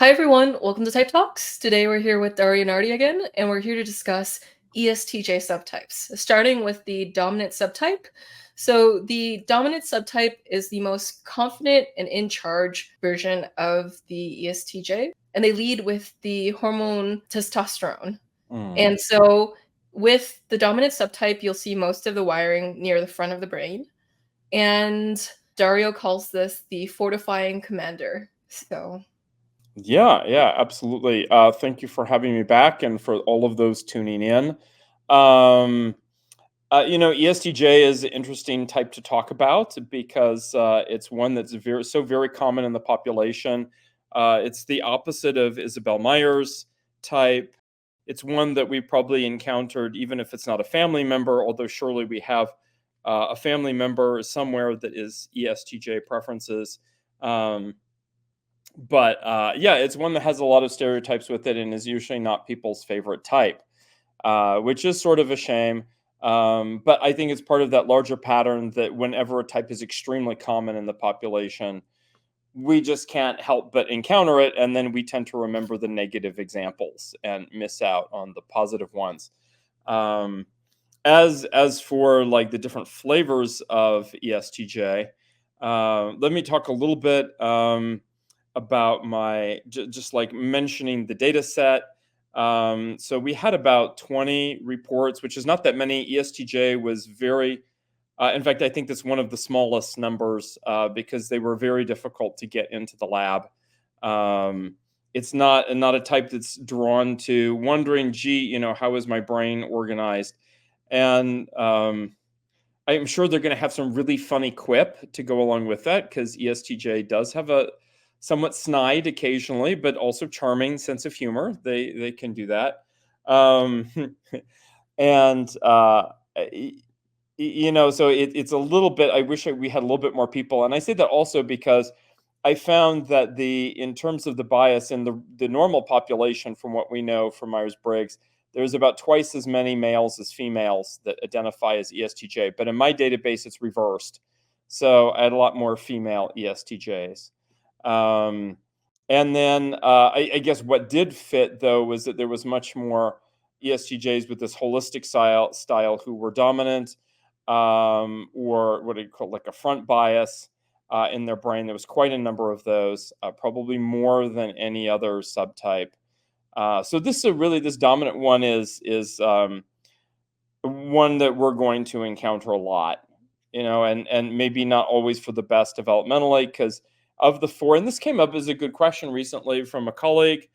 Hi everyone, welcome to Type Talks. Today we're here with Dario Nardi again, and we're here to discuss ESTJ subtypes, starting with the dominant subtype. So the dominant subtype is the most confident and in charge version of the ESTJ, and they lead with the hormone testosterone. And so with the dominant subtype, you'll see most of the wiring near the front of the brain. And Dario calls this the fortifying commander. So Yeah, absolutely. Thank you for having me back and for all of those tuning in. Um, ESTJ is an interesting type to talk about because it's one that's very common in the population. It's the opposite of Isabel Myers type. It's one that we probably encountered, even if it's not a family member, although surely we have a family member somewhere that is ESTJ preferences. Um, but it's one that has a lot of stereotypes with it and is usually not people's favorite type, which is sort of a shame. But I think it's part of that larger pattern that whenever a type is extremely common in the population, we just can't help but encounter it, and then we tend to remember the negative examples and miss out on the positive ones. Um, as for like the different flavors of ESTJ, let me talk a little bit about just like mentioning the data set. So we had about 20 reports, which is not that many. ESTJ was very, in fact, I think that's one of the smallest numbers because they were very difficult to get into the lab. It's not a type that's drawn to wondering, gee, how is my brain organized? And I'm sure they're going to have some really funny quip to go along with that because ESTJ does have a somewhat snide occasionally, but also charming sense of humor. They can do that, um, and so it's a little bit. I wish we had a little bit more people, and I say that also because I found that in terms of the bias in the normal population, from what we know from Myers-Briggs, there's about twice as many males as females that identify as ESTJ, but in my database, it's reversed. So I had a lot more female ESTJs. Um, and then I guess what did fit, though, was that there was much more ESTJs with this holistic style who were dominant, or what do you call like a front bias in their brain. There was quite a number of those, probably more than any other subtype. So this dominant one is one that we're going to encounter a lot, and maybe not always for the best developmentally because of the four. And this came up as a good question recently from a colleague,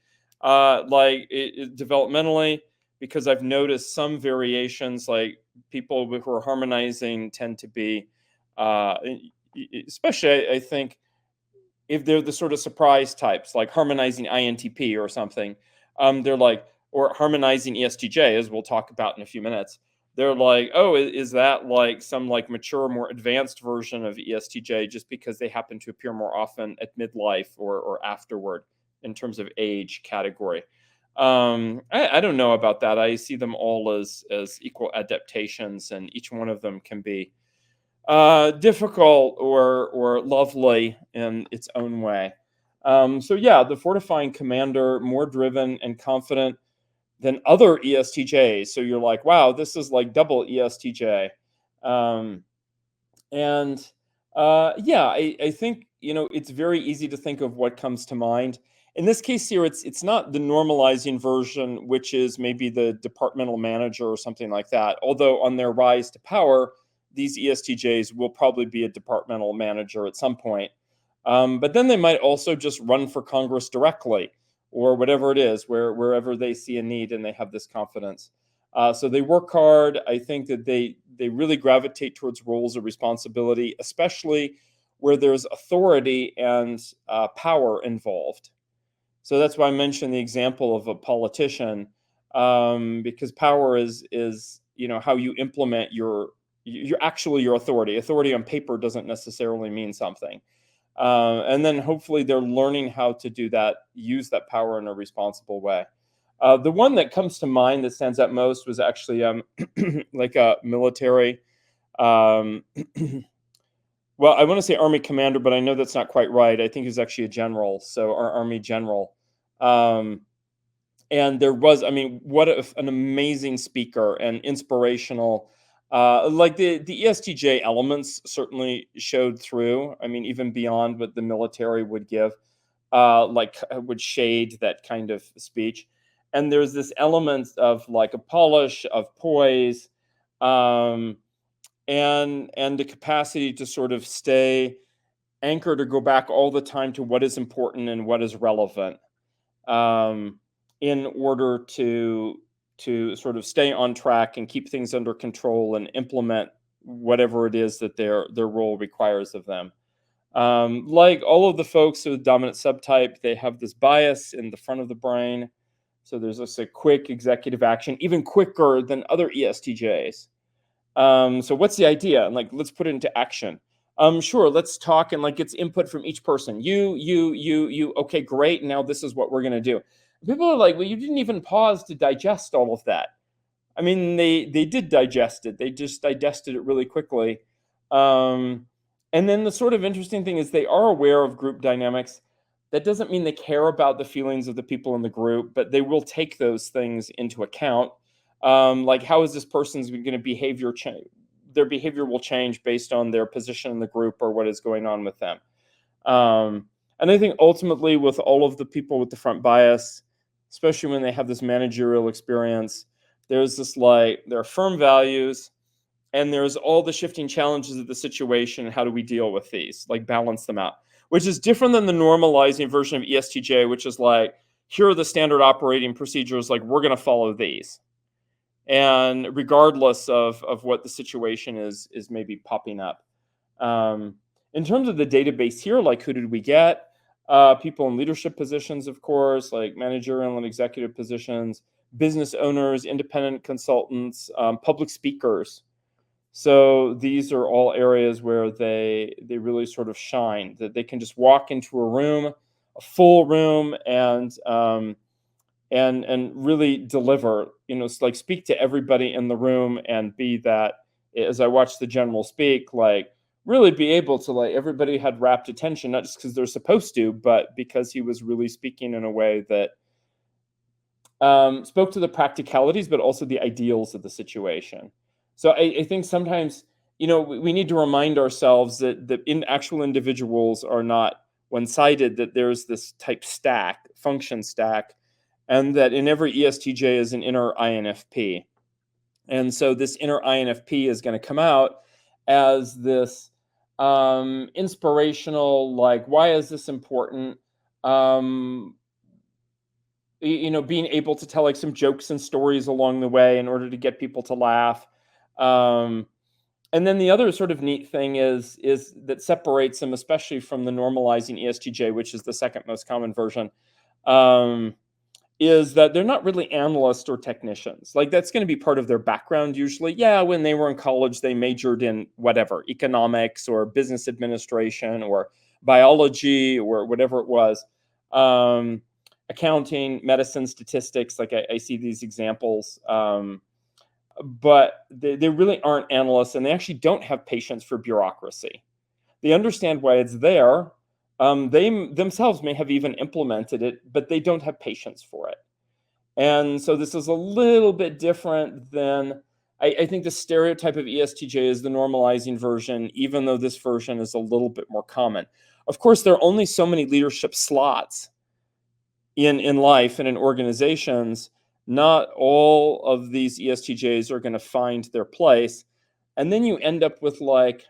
developmentally, because I've noticed some variations, like people who are harmonizing tend to be, especially I think if they're the sort of surprise types, like harmonizing INTP or something, they're like, or harmonizing ESTJ, as we'll talk about in a few minutes. They're like, oh, is that like some like mature, more advanced version of ESTJ just because they happen to appear more often at midlife or afterward in terms of age category? I don't know about that. I see them all as equal adaptations, and each one of them can be difficult or lovely in its own way. So yeah, the fortifying commander, more driven and confident than other ESTJs. So you're like, wow, this is like double ESTJ. Um, and I think it's very easy to think of what comes to mind. In this case here, it's not the normalizing version, which is maybe the departmental manager or something like that. Although on their rise to power, these ESTJs will probably be a departmental manager at some point. But then they might also just run for Congress directly, or whatever it is, wherever they see a need and they have this confidence. So they work hard. I think that they really gravitate towards roles of responsibility, especially where there's authority and power involved. So that's why I mentioned the example of a politician, because power is how you implement your authority. Authority on paper doesn't necessarily mean something. And then hopefully they're learning how to do that, use that power in a responsible way. The one that comes to mind that stands out most was actually like a military, um, well, I want to say Army commander, but I know that's not quite right. I think he's actually a general, so our Army general. And there was, I mean, what an amazing speaker and inspirational. Like the ESTJ elements certainly showed through. I mean, even beyond what the military would give, would shade that kind of speech. And there's this element of like a polish, of poise, um, and the capacity to sort of stay anchored or go back all the time to what is important and what is relevant, um, in order to sort of stay on track and keep things under control and implement whatever it is that their role requires of them. Like all of the folks with dominant subtype, they have this bias in the front of the brain. So there's this a quick executive action, even quicker than other ESTJs. So what's the idea? And like, let's put it into action. Sure, let's talk and like gets input from each person. You. Okay, great. Now this is what we're gonna do. People are like, well, you didn't even pause to digest all of that. I mean, they did digest it. They just digested it really quickly. Um, and then the sort of interesting thing is they are aware of group dynamics. That doesn't mean they care about the feelings of the people in the group, but they will take those things into account. Like, how is this person's going to behavior change? Their behavior will change based on their position in the group or what is going on with them. And I think ultimately, with all of the people with the front bias, especially when they have this managerial experience, there's this like, there are firm values and there's all the shifting challenges of the situation. And how do we deal with these? Like, balance them out, which is different than the normalizing version of ESTJ, which is like, here are the standard operating procedures, like, we're going to follow these. And regardless of what the situation is maybe popping up. In terms of the database here, like, who did we get? People in leadership positions, of course, like managerial and executive positions, business owners, independent consultants, public speakers. So these are all areas where they really sort of shine, that they can just walk into a room, a full room, and really deliver, like speak to everybody in the room and be that, as I watch the general speak, like really be able to, like, everybody had rapt attention, not just because they're supposed to, but because he was really speaking in a way that spoke to the practicalities, but also the ideals of the situation. So I think sometimes, we need to remind ourselves that in actual individuals are not one-sided, that there's this type stack, function stack, and that in every ESTJ is an inner INFP. And so this inner INFP is going to come out as this inspirational, like, why is this important? Being able to tell like some jokes and stories along the way in order to get people to laugh. And then the other sort of neat thing is that separates them, especially from the normalizing ESTJ, which is the second most common version, is that they're not really analysts or technicians. Like, that's going to be part of their background usually. Yeah, when they were in college, they majored in whatever, economics or business administration or biology or whatever it was. Accounting, medicine, statistics, like I see these examples. But they really aren't analysts, and they actually don't have patience for bureaucracy. They understand why it's there. They themselves may have even implemented it, but they don't have patience for it. And so this is a little bit different than, I think the stereotype of ESTJ is the normalizing version, even though this version is a little bit more common. Of course, there are only so many leadership slots in life and in organizations. Not all of these ESTJs are going to find their place. And then you end up with like,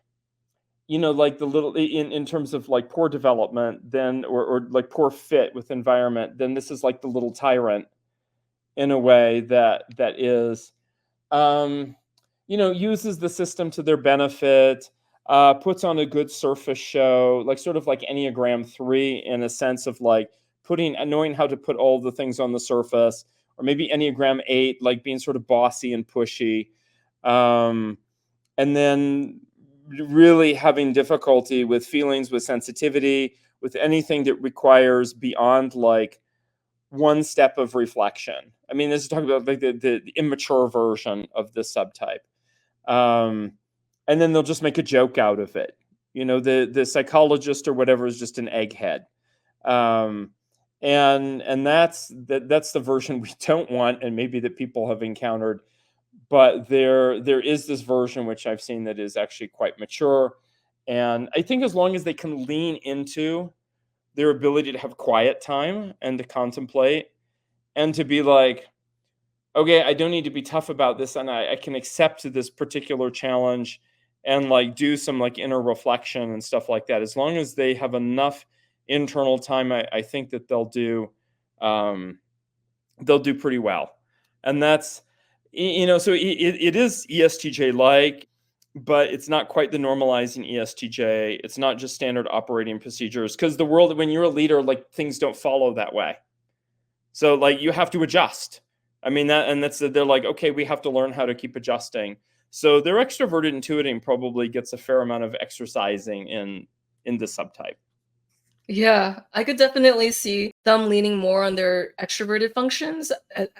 like the little, in terms of like poor development, then, or like poor fit with environment, then this is like the little tyrant in a way that is, uses the system to their benefit, puts on a good surface show, like sort of like Enneagram 3 in a sense of like knowing how to put all the things on the surface, or maybe Enneagram 8, like being sort of bossy and pushy. And then really having difficulty with feelings, with sensitivity, with anything that requires beyond like one step of reflection. I mean, this is talking about like the immature version of this subtype. And then they'll just make a joke out of it. The psychologist or whatever is just an egghead. and that's the version we don't want, and maybe that people have encountered. But there is this version which I've seen that is actually quite mature, and I think as long as they can lean into their ability to have quiet time and to contemplate and to be like, okay, I don't need to be tough about this, and I can accept this particular challenge and like do some like inner reflection and stuff like that. As long as they have enough internal time, I think that um, they'll do pretty well. And that's, so it is ESTJ like, but it's not quite the normalizing ESTJ. It's not just standard operating procedures, because the world, when you're a leader, like things don't follow that way. So like you have to adjust. I mean, they're like, okay, we have to learn how to keep adjusting. So their extroverted intuiting probably gets a fair amount of exercising in the subtype. Yeah, I could definitely see them leaning more on their extroverted functions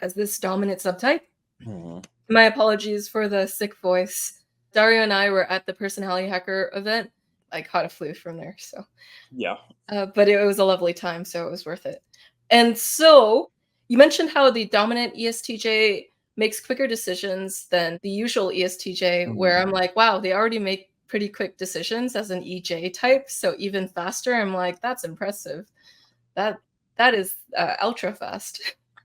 as this dominant subtype. Mhm. My apologies for the sick voice. Dario and I were at the Personality Hacker event. I caught a flu from there, so Yeah. but it was a lovely time, so it was worth it. And so you mentioned how the dominant ESTJ makes quicker decisions than the usual ESTJ, Mhm. where I'm like, wow, they already make pretty quick decisions as an EJ type, so even faster. I'm like, that's impressive. That that is ultra fast.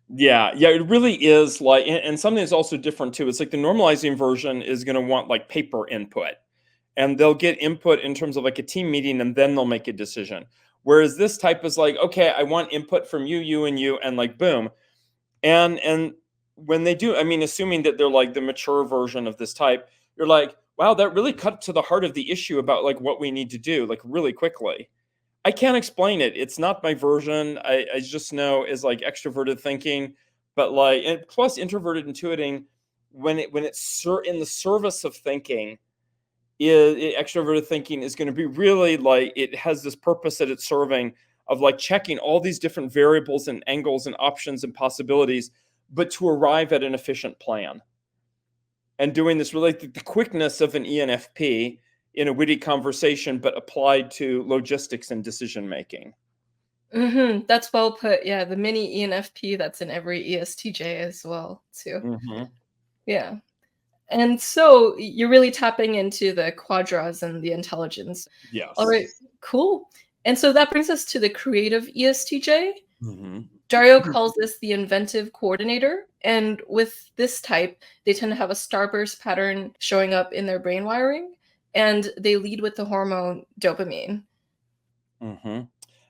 Yeah, yeah, it really is like, and something that's also different too. It's like the normalizing version is going to want like paper input, and they'll get input in terms of like a team meeting, and then they'll make a decision. Whereas this type is like, okay, I want input from you, you, and you, and like boom. And when they do, I mean, assuming that they're like the mature version of this type, you're like, wow, that really cut to the heart of the issue about like what we need to do, like really quickly. I can't explain it. It's not my version. I just know is like extroverted thinking, but like, and plus introverted intuiting, when it's in the service of thinking, extroverted thinking is going to be really like, it has this purpose that it's serving of like checking all these different variables and angles and options and possibilities, but to arrive at an efficient plan. And doing this really the quickness of an ENFP in a witty conversation, but applied to logistics and decision making. That's well put. Yeah, the mini ENFP that's in every ESTJ as well, too. Hmm. Yeah. And so you're really tapping into the quadras and the intelligence. All right, Yes. cool. And so that brings us to the creative ESTJ. Hmm. Dario calls this the inventive coordinator. And with this type, they tend to have a starburst pattern showing up in their brain wiring, and they lead with the hormone dopamine. Hmm.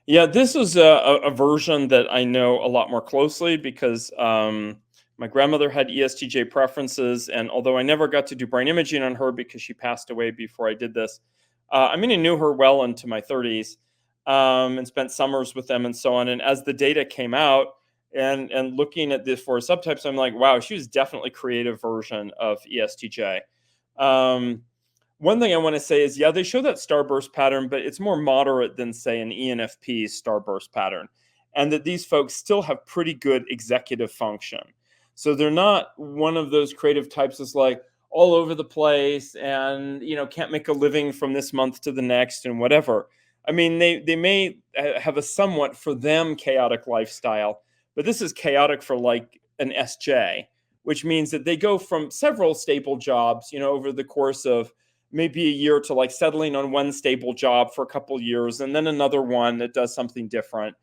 Yeah, this is a version that I know a lot more closely because my grandmother had ESTJ preferences, and although I never got to do brain imaging on her because she passed away before I did this, I mean, I knew her well into my 30s, and spent summers with them and so on. And as the data came out, and looking at this for subtypes, I'm like, wow, she was definitely creative version of ESTJ. Um, One thing I want to say is, yeah, they show that starburst pattern, but it's more moderate than, say, an ENFP starburst pattern. And that these folks still have pretty good executive function. So they're not one of those creative types that's like all over the place and, can't make a living from this month to the next and whatever. I mean, they may have a somewhat, for them, chaotic lifestyle, but this is chaotic for like an SJ, which means that they go from several stable jobs, over the course of maybe a year, to like settling on one stable job for a couple years and then another one that does something different.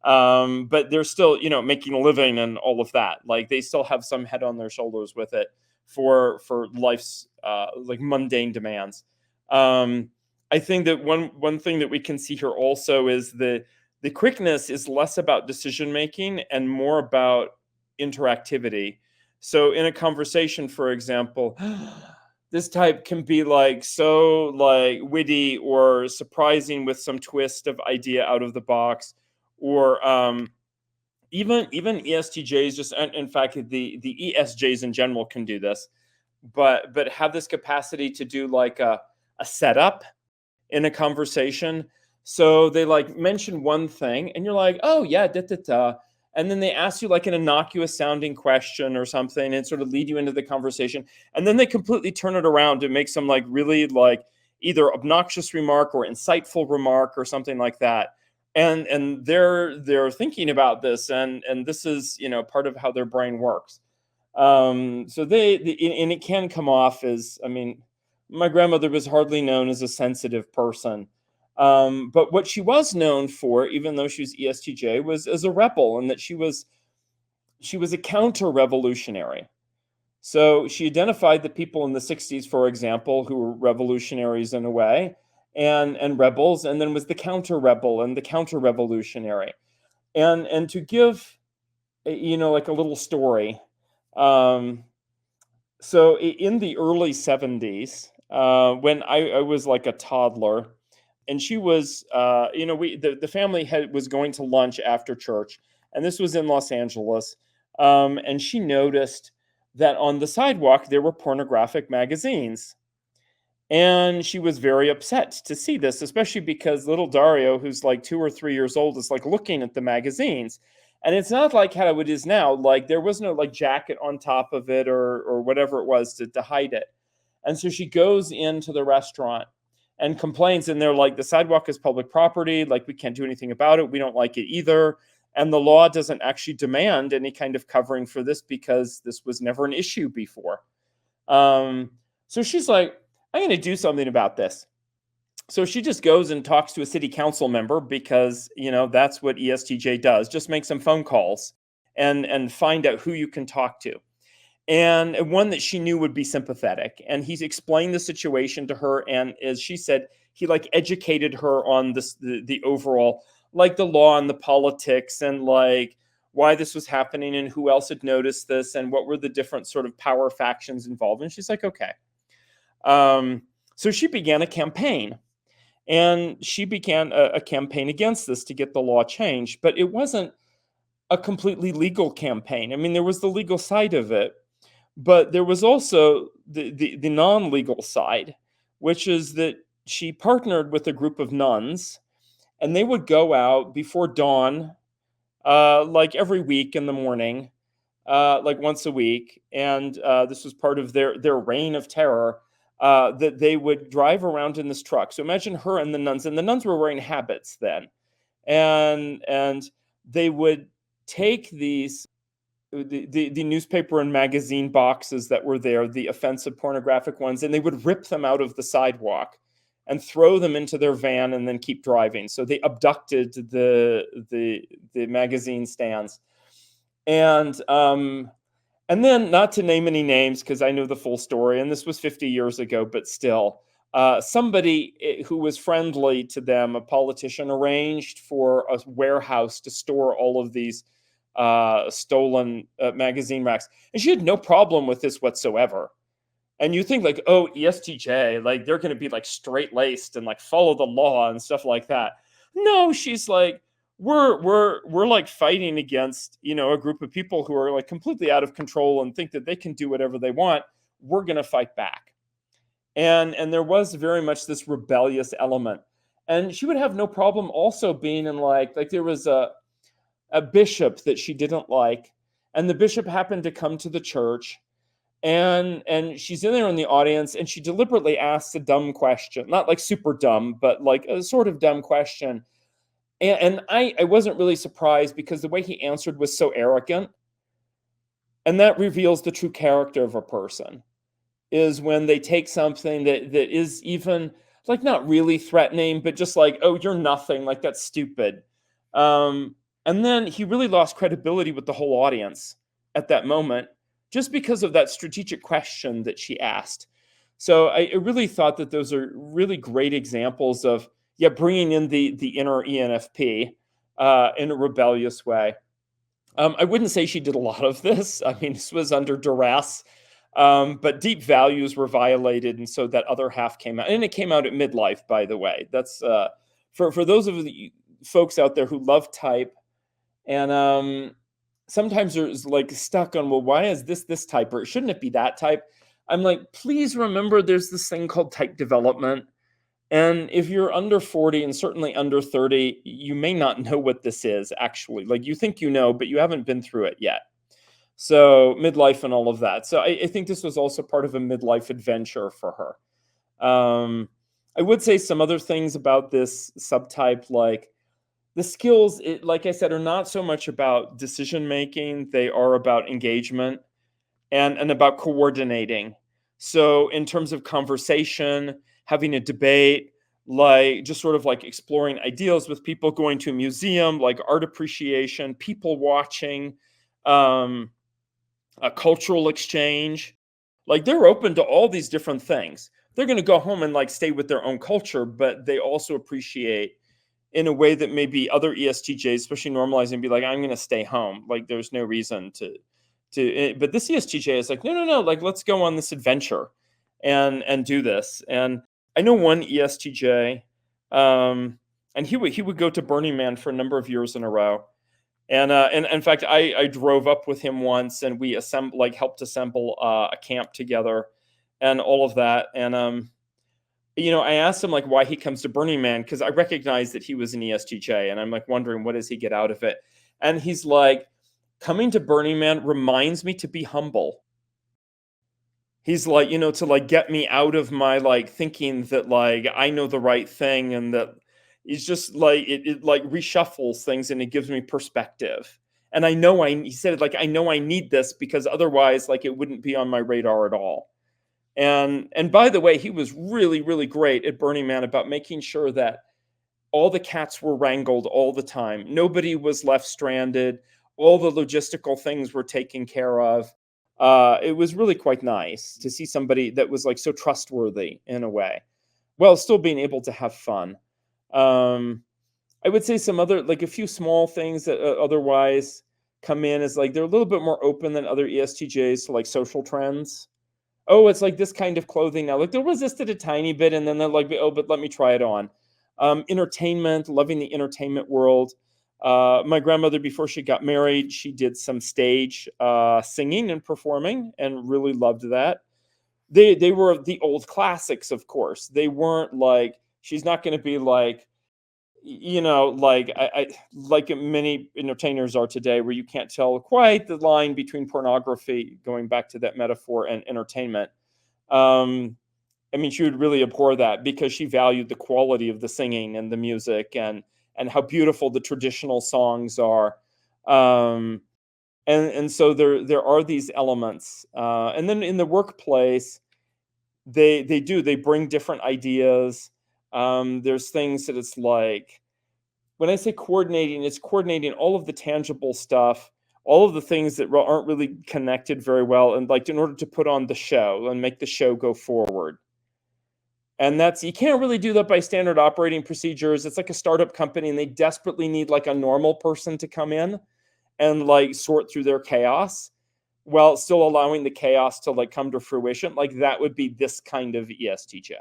But they're still, making a living and all of that. Like they still have some head on their shoulders with it for life's like mundane demands. Um, I think that one thing that we can see here also is the quickness is less about decision making and more about interactivity. So in a conversation, for example, this type can be like so like witty or surprising with some twist of idea out of the box, or even ESTJs, just in fact the ESJs in general can do this, but have this capacity to do like a setup in a conversation. So they like mention one thing and you're like, oh yeah, da, da, da. And then they ask you like an innocuous sounding question or something and sort of lead you into the conversation. And then they completely turn it around to make some like really like either obnoxious remark or insightful remark or something like that. and they're thinking about this, and this is, you know, part of how their brain works. So and it can come off as, I mean, my grandmother was hardly known as a sensitive person. But what she was known for, even though she was ESTJ, was as a rebel, and that she was a counter-revolutionary. So she identified the people in the 60s, for example, who were revolutionaries in a way, and rebels, and then was the counter-rebel and the counter-revolutionary. And to give, you know, like a little story. So in the early 70s, when I was like a toddler, and she was, you know, the family was going to lunch after church, and this was in Los Angeles, and she noticed that on the sidewalk there were pornographic magazines. And she was very upset to see this, especially because little Dario, who's like 2 or 3 years old, is like looking at the magazines. And it's not like how it is now. Like there was no like jacket on top of it or whatever it was to hide it. And so she goes into the restaurant and complains, and they're like, the sidewalk is public property, like we can't do anything about it. We don't like it either. And the law doesn't actually demand any kind of covering for this because this was never an issue before. So she's like, I'm going to do something about this. So she just goes and talks to a city council member because, you know, that's what ESTJ does. Just make some phone calls and find out who you can talk to. And one that she knew would be sympathetic. And he's explained the situation to her. And as she said, he like educated her on this, the overall, like the law and the politics, and like why this was happening and who else had noticed this and what were the different sort of power factions involved. And she's like, okay. So she began a campaign, and she began a campaign against this to get the law changed. But it wasn't a completely legal campaign. I mean, there was the legal side of it, but there was also the non-legal side, which is that she partnered with a group of nuns, and they would go out before dawn, like every week in the morning, like once a week. And this was part of their reign of terror, that they would drive around in this truck. So imagine her and the nuns were wearing habits then. And they would take these, the newspaper and magazine boxes that were there, the offensive pornographic ones, and they would rip them out of the sidewalk and throw them into their van and then keep driving. So they abducted the magazine stands. And then, not to name any names because I know the full story, and this was 50 years ago, but still, somebody who was friendly to them, a politician, arranged for a warehouse to store all of these stolen magazine racks. And she had no problem with this whatsoever. And you think like, oh, ESTJ, like they're going to be like straight-laced and like follow the law and stuff like that. No, she's like, we're like fighting against, you know, a group of people who are like completely out of control and think that they can do whatever they want. We're going to fight back. And there was very much this rebellious element. And she would have no problem also being in like there was a bishop that she didn't like, and the bishop happened to come to the church, and she's in there in the audience, and she deliberately asks a dumb question, not like super dumb, but like a sort of dumb question. And I wasn't really surprised because the way he answered was so arrogant. And that reveals the true character of a person, is when they take something that is even like not really threatening, but just like, oh, you're nothing, like that's stupid. And then he really lost credibility with the whole audience at that moment, just because of that strategic question that she asked. So I really thought that those are really great examples of, yeah, bringing in the inner ENFP in a rebellious way. I wouldn't say she did a lot of this. I mean, this was under duress, but deep values were violated, and so that other half came out. And it came out at midlife, by the way. That's for those of the folks out there who love type, and sometimes there's like stuck on, well, why is this type, or shouldn't it be that type? I'm like, please remember there's this thing called type development. And if you're under 40 and certainly under 30, you may not know what this is actually. Like you think you know, but you haven't been through it yet. So midlife and all of that. So I think this was also part of a midlife adventure for her. I would say some other things about this subtype, like the skills, like I said, are not so much about decision making. They are about engagement and about coordinating. So in terms of conversation, having a debate, like just sort of like exploring ideas with people, going to a museum, like art appreciation, people watching, um, a cultural exchange, like they're open to all these different things. They're going to go home and like stay with their own culture, but they also appreciate in a way that maybe other ESTJs, especially normalizing, be like, I'm going to stay home. Like, there's no reason to. But this ESTJ is like, no, no, no. Like, let's go on this adventure, and do this. And I know one ESTJ, and he would go to Burning Man for a number of years in a row. And in fact, I drove up with him once, and we helped assemble a camp together, and all of that. And I asked him like why he comes to Burning Man because I recognized that he was an ESTJ, and I'm like wondering what does he get out of it. And he's like, coming to Burning Man reminds me to be humble. He's like, to like get me out of my like thinking that like I know the right thing, and that he's just like it like reshuffles things and it gives me perspective. And he said like I know I need this because otherwise like it wouldn't be on my radar at all. And by the way, he was really, really great at Burning Man about making sure that all the cats were wrangled all the time. Nobody was left stranded. All the logistical things were taken care of. It was really quite nice to see somebody that was like so trustworthy in a way, while still being able to have fun. Um, I would say some other, like a few small things that otherwise come in is like they're a little bit more open than other ESTJs to like social trends. Oh, it's like this kind of clothing now. Like they'll resist it a tiny bit, and then they're like, oh, but let me try it on. Entertainment, loving the entertainment world. My grandmother, before she got married, she did some stage singing and performing, and really loved that. They were the old classics, of course. They weren't like she's not going to be like like like many entertainers are today, where you can't tell quite the line between pornography, going back to that metaphor, and entertainment. um I mean, she would really abhor that because she valued the quality of the singing and the music, and how beautiful the traditional songs are. um and so there are these elements, and then in the workplace, they bring different ideas. There's things that it's like, when I say coordinating, it's coordinating all of the tangible stuff, all of the things that aren't really connected very well, and like in order to put on the show and make the show go forward. And that's, you can't really do that by standard operating procedures. It's like a startup company, and they desperately need like a normal person to come in and like sort through their chaos while still allowing the chaos to like come to fruition. Like that would be this kind of ESTJ.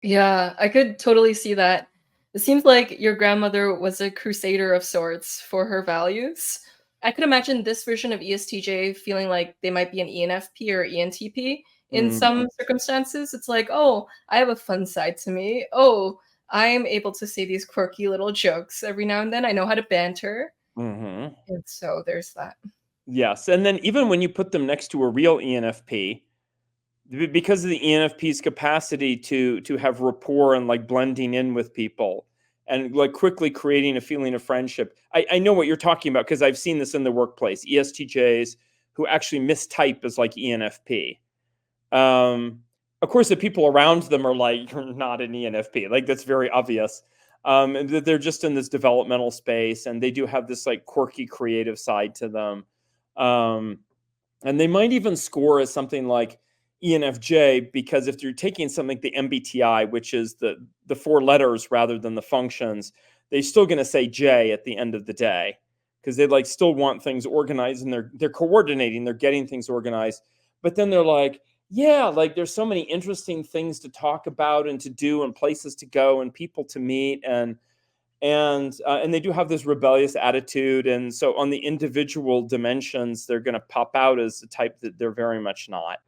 Yeah, I could totally see that. It seems like your grandmother was a crusader of sorts for her values. I could imagine this version of ESTJ feeling like they might be an ENFP or ENTP in Mhm, some circumstances. It's like, oh, I have a fun side to me. Oh, I am able to say these quirky little jokes every now and then. I know how to banter. mhm. And so there's that. Yes, and then even when you put them next to a real ENFP, because of the ENFP's capacity to have rapport and like blending in with people and like quickly creating a feeling of friendship. I know what you're talking about because I've seen this in the workplace. ESTJs who actually mistype as like ENFP. Um, of course, the people around them are like, you're not an ENFP. Like that's very obvious. And that they're just in this developmental space, and they do have this like quirky creative side to them. Um, and they might even score as something like ENFJ, because if you're taking something like the MBTI, which is the four letters rather than the functions, they're still going to say J at the end of the day, because they like still want things organized, and they're coordinating, they're getting things organized. But then they're like, yeah, like there's so many interesting things to talk about and to do, and places to go, and people to meet, and they do have this rebellious attitude. And so on the individual dimensions, they're going to pop out as the type that they're very much not.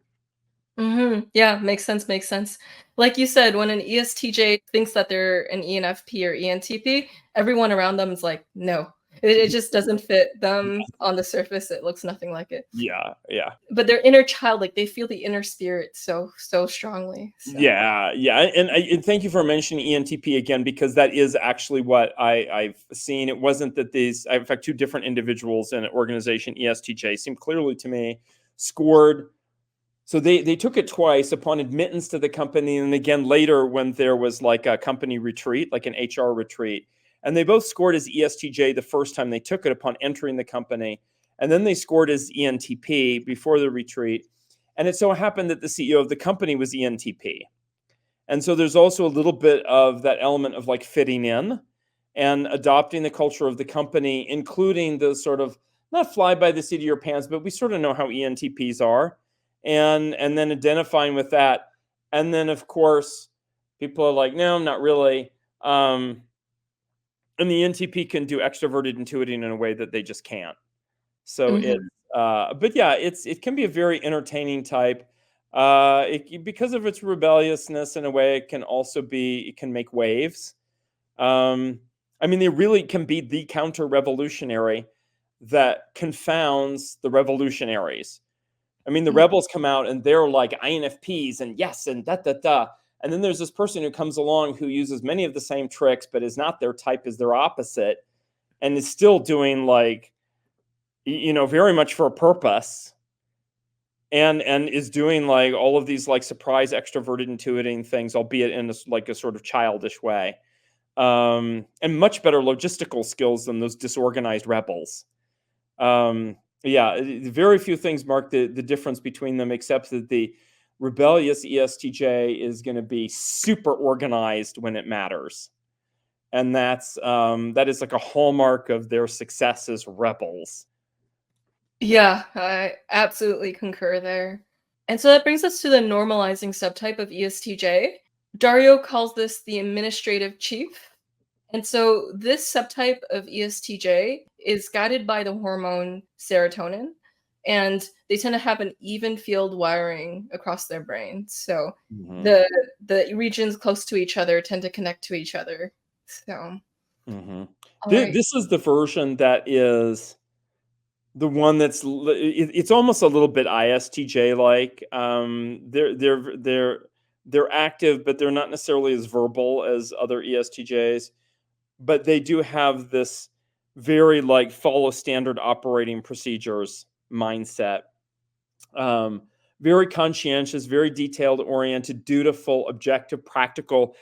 Yeah, makes sense, makes sense. Like you said, when an ESTJ thinks that they're an ENFP or ENTP, everyone around them is like, no. It just doesn't fit them on the surface. It looks nothing like it. Yeah, yeah. But their inner child, like, they feel the inner spirit so strongly, so Yeah, yeah, and thank you for mentioning ENTP again, because that is actually what I've seen. It wasn't that these, in fact, two different individuals in an organization, ESTJ, seemed clearly to me scored. So they took it twice upon admittance to the company, and again later when there was like a company retreat, like an HR retreat, and they both scored as ESTJ the first time they took it upon entering the company, and then they scored as ENTP before the retreat. And it so happened that the CEO of the company was ENTP. And so there's also a little bit of that element of like fitting in and adopting the culture of the company, including the sort of not fly by the seat of your pants, but we sort of know how ENTPs are, and then identifying with that. And then of course, people are like, no, not really. And the ENTP can do extroverted intuiting in a way that they just can't. So it's, Mhm. but yeah, it can be a very entertaining type. Because of its rebelliousness in a way, it can make waves. I mean, they really can be the counter-revolutionary that confounds the revolutionaries. I mean, the Mhm. rebels come out and they're like INFPs and yes and da da da. And then there's this person who comes along who uses many of the same tricks, but is not their type, is their opposite, and is still doing like, very much for a purpose, and is doing like all of these like surprise extroverted intuiting things, albeit in like a sort of childish way, and much better logistical skills than those disorganized rebels. Yeah, very few things mark the difference between them, except that the rebellious ESTJ is going to be super organized when it matters, and that is like a hallmark of their success as rebels. Yeah, I absolutely concur there. And so that brings us to the normalizing subtype of ESTJ. Dario calls this the administrative chief. And so this subtype of ESTJ is guided by the hormone serotonin, and they tend to have an even field wiring across their brain. So Hmm. the regions close to each other tend to connect to each other. So, Hmm. all right. This is the version that is the one that's it's almost a little bit ISTJ like. They're active, but they're not necessarily as verbal as other ESTJs. But they do have this very like follow standard operating procedures mindset. Um, Very conscientious, very detailed oriented, dutiful, objective, practical.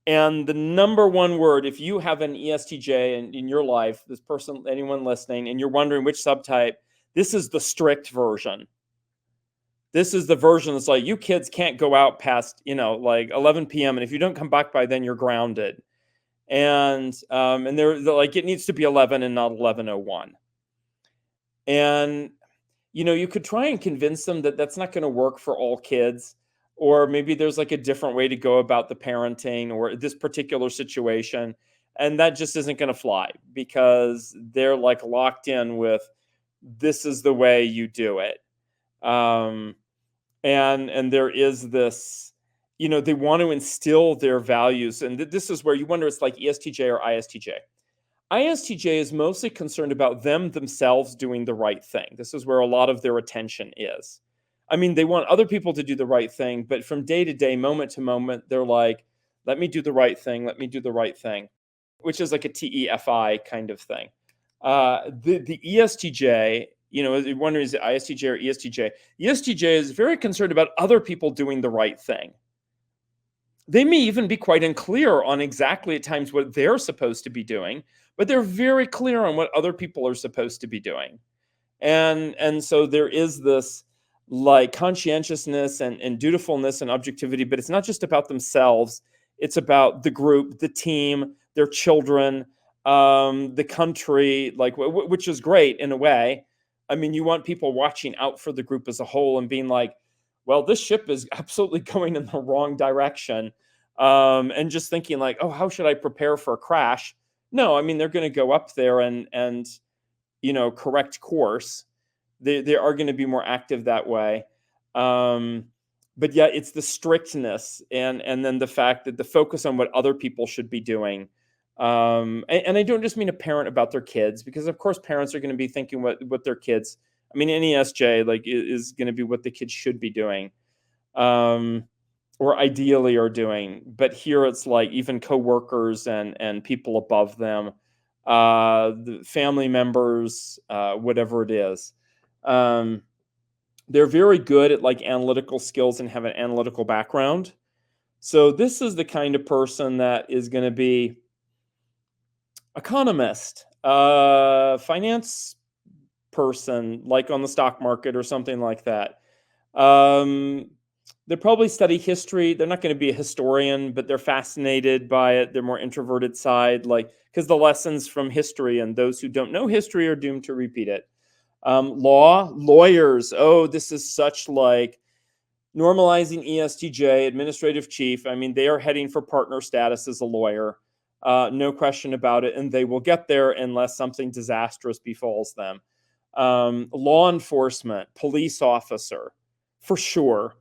And the number one word, if you have an ESTJ in your life, this person, anyone listening, and you're wondering which subtype, this is the strict version. This is the version that's like, you kids can't go out past, like 11 p.m. And if you don't come back by then, you're grounded. And they're like, it needs to be 11 and not 11:01. And you could try and convince them that that's not going to work for all kids, or maybe there's like a different way to go about the parenting or this particular situation, and that just isn't going to fly because they're like locked in with this is the way you do it. um, and there is this, they want to instill their values, and this is where you wonder, it's like ESTJ or ISTJ. ISTJ is mostly concerned about them themselves doing the right thing. This is where a lot of their attention is. I mean, they want other people to do the right thing, but from day to day, moment to moment, they're like, let me do the right thing, let me do the right thing, which is like a TEFI kind of thing. The ESTJ, you're wondering, is it ISTJ or ESTJ? ESTJ is very concerned about other people doing the right thing. They may even be quite unclear on exactly at times what they're supposed to be doing, but they're very clear on what other people are supposed to be doing. And so there is this like conscientiousness and dutifulness and objectivity, but it's not just about themselves. It's about the group, the team, their children, the country, like which is great in a way. I mean, you want people watching out for the group as a whole and being like, well, this ship is absolutely going in the wrong direction. And just thinking like, oh, how should I prepare for a crash? No, I mean, they're going to go up there and correct course. They are going to be more active that way. Um, but yeah, it's the strictness and then the fact that the focus on what other people should be doing. And I don't just mean a parent about their kids, because of course parents are going to be thinking what their kids, I mean, any ESJ like is going to be what the kids should be doing, or ideally are doing. But here it's like even coworkers and people above them, the family members, whatever it is. They're very good at like analytical skills and have an analytical background. So this is the kind of person that is going to be economist, finance person, like on the stock market or something like that. They probably study history. They're not going to be a historian, but they're fascinated by it. They're more introverted side, like, because the lessons from history, and those who don't know history are doomed to repeat it. Lawyers. Oh, this is such like normalizing ESTJ, administrative chief. I mean, they are heading for partner status as a lawyer. No question about it. And they will get there unless something disastrous befalls them. Law enforcement, police officer, for sure.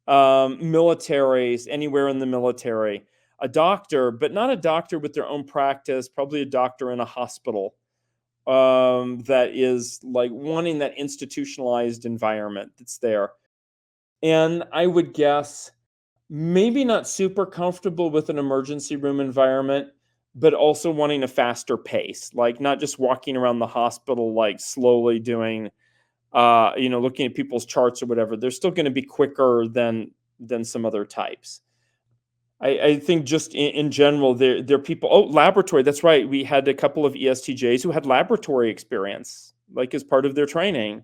Militaries, anywhere in the military. A doctor, but not a doctor with their own practice, probably a doctor in a hospital, that is like wanting that institutionalized environment that's there. And I would guess maybe not super comfortable with an emergency room environment, but also wanting a faster pace, like not just walking around the hospital, like slowly doing, looking at people's charts or whatever. They're still going to be quicker than some other types. I think just in general, they're people. Oh, laboratory. That's right. We had a couple of ESTJs who had laboratory experience, like as part of their training.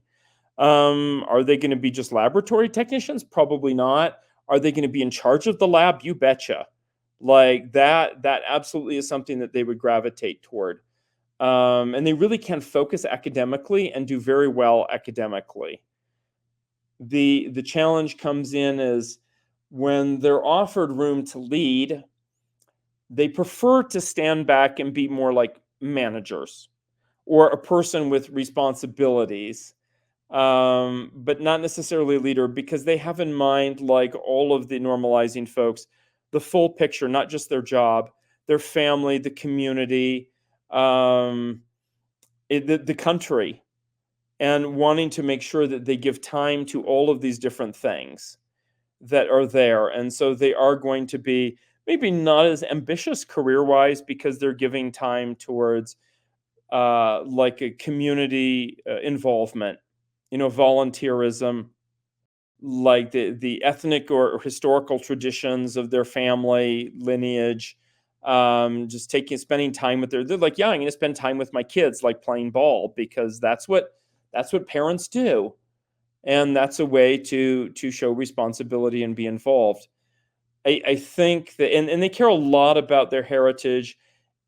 Are they going to be just laboratory technicians? Probably not. Are they going to be in charge of the lab? You betcha. Like that absolutely is something that they would gravitate toward. And they really can focus academically and do very well academically. The challenge comes in is when they're offered room to lead, they prefer to stand back and be more like managers or a person with responsibilities, but not necessarily a leader, because they have in mind, like all of the normalizing folks, the full picture, not just their job, their family, the community, the country, and wanting to make sure that they give time to all of these different things that are there. And so they are going to be maybe not as ambitious career-wise, because they're giving time towards like a community involvement, volunteerism, like the ethnic or historical traditions of their family lineage, just spending time with they're like, yeah, I'm going to spend time with my kids, like playing ball, because that's what parents do, and that's a way to show responsibility and be involved. I think that, and they care a lot about their heritage,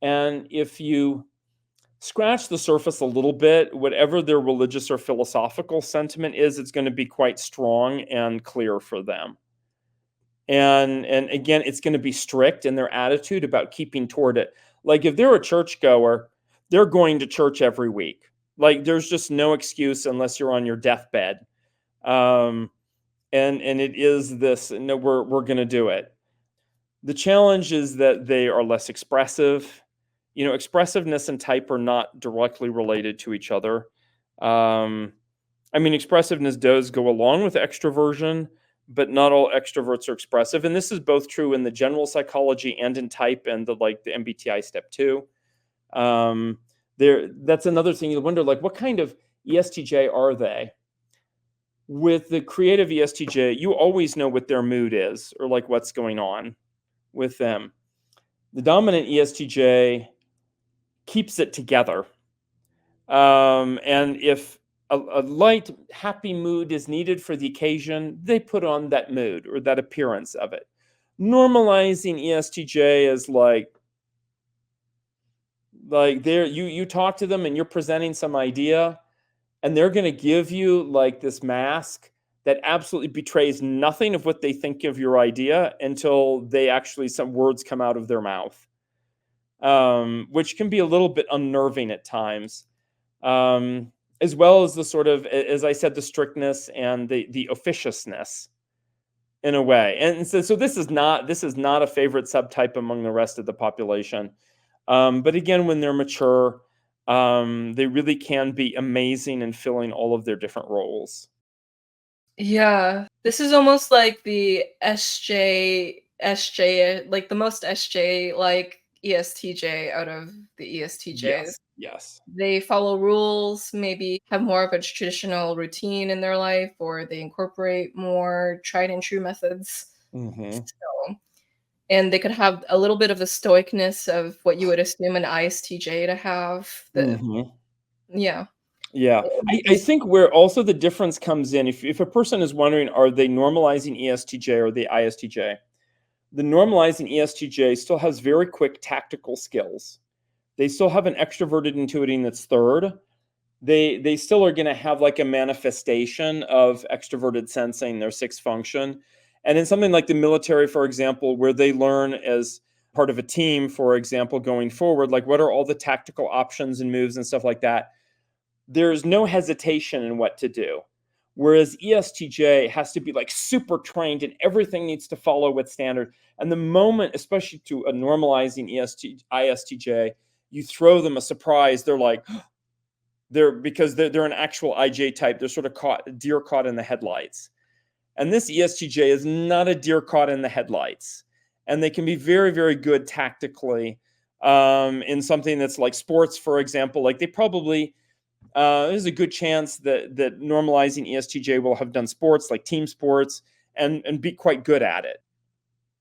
and if you scratch the surface a little bit, whatever their religious or philosophical sentiment is, it's going to be quite strong and clear for them. And again, it's going to be strict in their attitude about keeping toward it. Like if they're a churchgoer, they're going to church every week. Like there's just no excuse unless you're on your deathbed. And it is this, no, we're going to do it. The challenge is that they are less expressive. Expressiveness and type are not directly related to each other. I mean, expressiveness does go along with extroversion, but not all extroverts are expressive. And this is both true in the general psychology and in type, and the MBTI step 2. That's another thing you wonder, like, what kind of ESTJ are they? With the creative ESTJ, you always know what their mood is, or like what's going on with them. The dominant ESTJ keeps it together. And if a light, happy mood is needed for the occasion, they put on that mood or that appearance of it. Normalizing ESTJ is like there, you talk to them and you're presenting some idea, and they're going to give you like this mask that absolutely betrays nothing of what they think of your idea until some words come out of their mouth, which can be a little bit unnerving at times, as well as the sort of, as I said, the strictness and the officiousness in a way. And so this is not a favorite subtype among the rest of the population. But again, when they're mature, they really can be amazing in filling all of their different roles. Yeah, this is almost like the SJ, like the most SJ like ESTJ out of the ESTJs. Yes, yes. They follow rules, maybe have more of a traditional routine in their life, or they incorporate more tried and true methods. Hmm. So, and they could have a little bit of the stoicness of what you would assume an ISTJ to have. The Hmm. yeah. Yeah, I think where also the difference comes in, if a person is wondering, are they normalizing ESTJ or the ISTJ? The normalizing ESTJ still has very quick tactical skills. They still have an extroverted intuiting that's third. They still are going to have like a manifestation of extroverted sensing, their sixth function. And in something like the military, for example, where they learn as part of a team, for example, going forward, like what are all the tactical options and moves and stuff like that, there's no hesitation in what to do. Whereas ESTJ has to be like super trained and everything needs to follow with standard. And the moment, especially to a normalizing ISTJ, you throw them a surprise, they're like, because they're an actual IJ type. They're sort of deer caught in the headlights. And this ESTJ is not a deer caught in the headlights. And they can be very, very good tactically in something that's like sports, for example. Like they probably there's a good chance that normalizing ESTJ will have done sports like team sports and be quite good at it.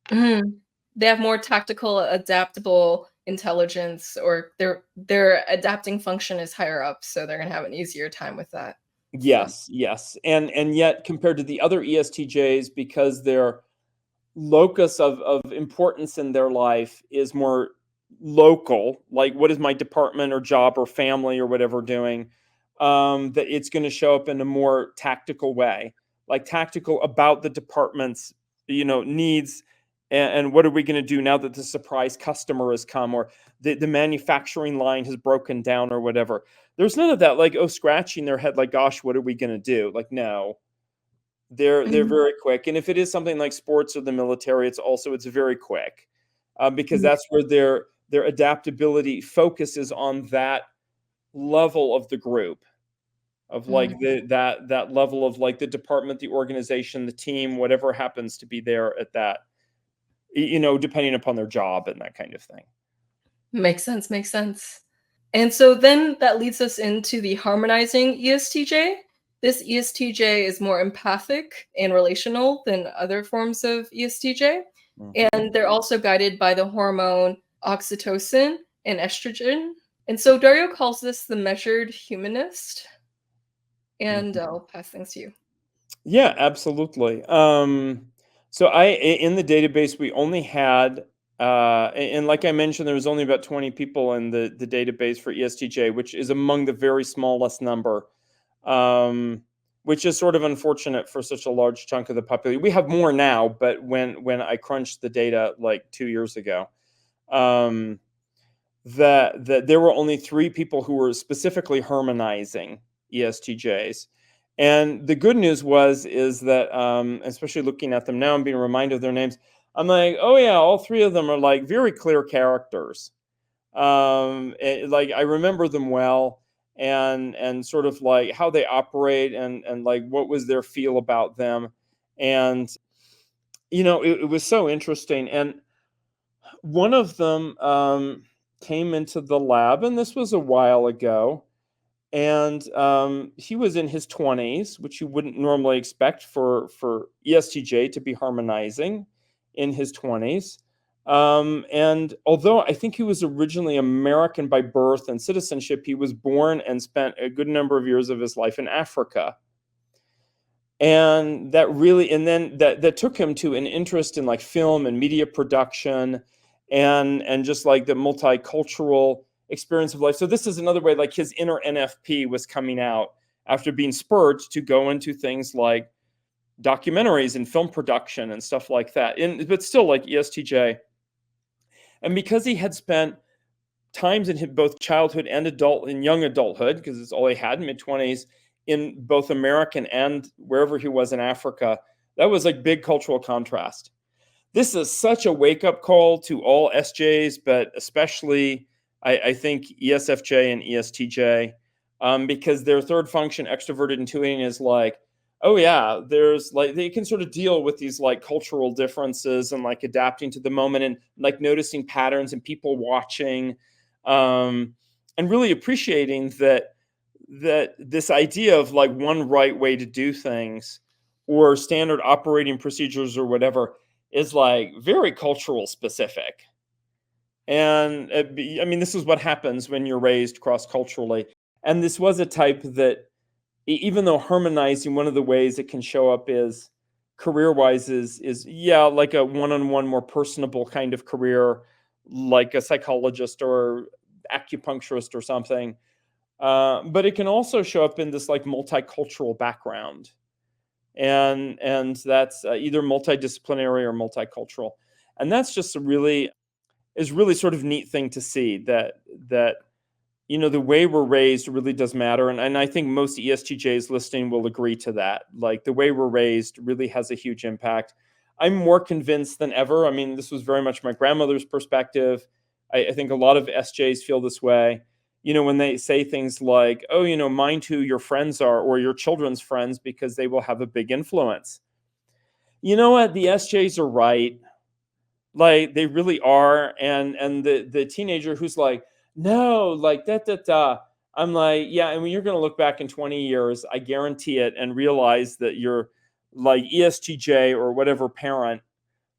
Mhm. They have more tactical, adaptable intelligence, or their adapting function is higher up, so they're gonna have an easier time with that. So Yes, yes. And yet compared to the other ESTJs, because their locus of importance in their life is more local, like what is my department or job or family or whatever doing, that it's going to show up in a more tactical way, like tactical about the department's needs, and what are we going to do now that the surprise customer has come, or the manufacturing line has broken down or whatever. There's none of that, like, oh, scratching their head like, gosh, what are we going to do? Like, no, they're mhm, very quick, and if it is something like sports or the military, it's very quick, because mhm, that's where their adaptability focuses on that level of the group, of like mhm. that level of like the department, the organization, the team, whatever happens to be there at that, depending upon their job and that kind of thing. Makes sense, makes sense. And so then that leads us into the harmonizing ESTJ. This ESTJ is more empathic and relational than other forms of ESTJ, Mhm, and they're also guided by the hormone oxytocin and estrogen. And so Dario calls this the measured humanist, and mhm. I'll pass things to you. Yeah, absolutely. So in the database, we only had, and like I mentioned, there was only about 20 people in the database for ESTJ, which is among the very smallest number, um, which is sort of unfortunate for such a large chunk of the population. We have more now, but when I crunched the data like 2 years ago, um, that there were only 3 people who were specifically harmonizing ESTJs. And the good news is that, especially looking at them now and being reminded of their names, I'm like, oh yeah, all 3 of them are like very clear characters. Like I remember them well, and sort of like how they operate, and like what was their feel about them, and it was so interesting. And one of them came into the lab, and this was a while ago. And he was in his 20s, which you wouldn't normally expect for ESTJ to be harmonizing in his 20s. And although I think he was originally American by birth and citizenship, he was born and spent a good number of years of his life in Africa. And then that took him to an interest in like film and media production, and just like the multicultural experience of life. So this is another way, like his inner NFP was coming out after being spurred to go into things like documentaries and film production and stuff like that, but still like ESTJ. And because he had spent times in both childhood and young adulthood, because it's all he had, mid 20s, in both American and wherever he was in Africa, that was like big cultural contrast. This is such a wake up call to all SJs, but especially I think ESFJ and ESTJ, because their third function, extroverted intuiting, is like, oh yeah, there's like, they can sort of deal with these like cultural differences and like adapting to the moment and like noticing patterns and people watching, and really appreciating that this idea of like one right way to do things or standard operating procedures or whatever is like very cultural specific. And I mean, this is what happens when you're raised cross culturally. And this was a type that, even though harmonizing, one of the ways it can show up is career wise is yeah, like a one-on-one, more personable kind of career, like a psychologist or acupuncturist or something. But it can also show up in this like multicultural background, and that's either multidisciplinary or multicultural, and that's just a really is really sort of neat thing to see that the way we're raised really does matter, and I think most ESTJs listening will agree to that. Like the way we're raised really has a huge impact. I'm more convinced than ever. I mean, this was very much my grandmother's perspective. I think a lot of SJs feel this way. When they say things like, "Oh, mind who your friends are or your children's friends because they will have a big influence." You know what? The SJs are right. Like they really are. And the teenager who's like, no, like that. I'm like, yeah, and when you're gonna look back in 20 years, I guarantee it, and realize that you're like ESTJ or whatever parent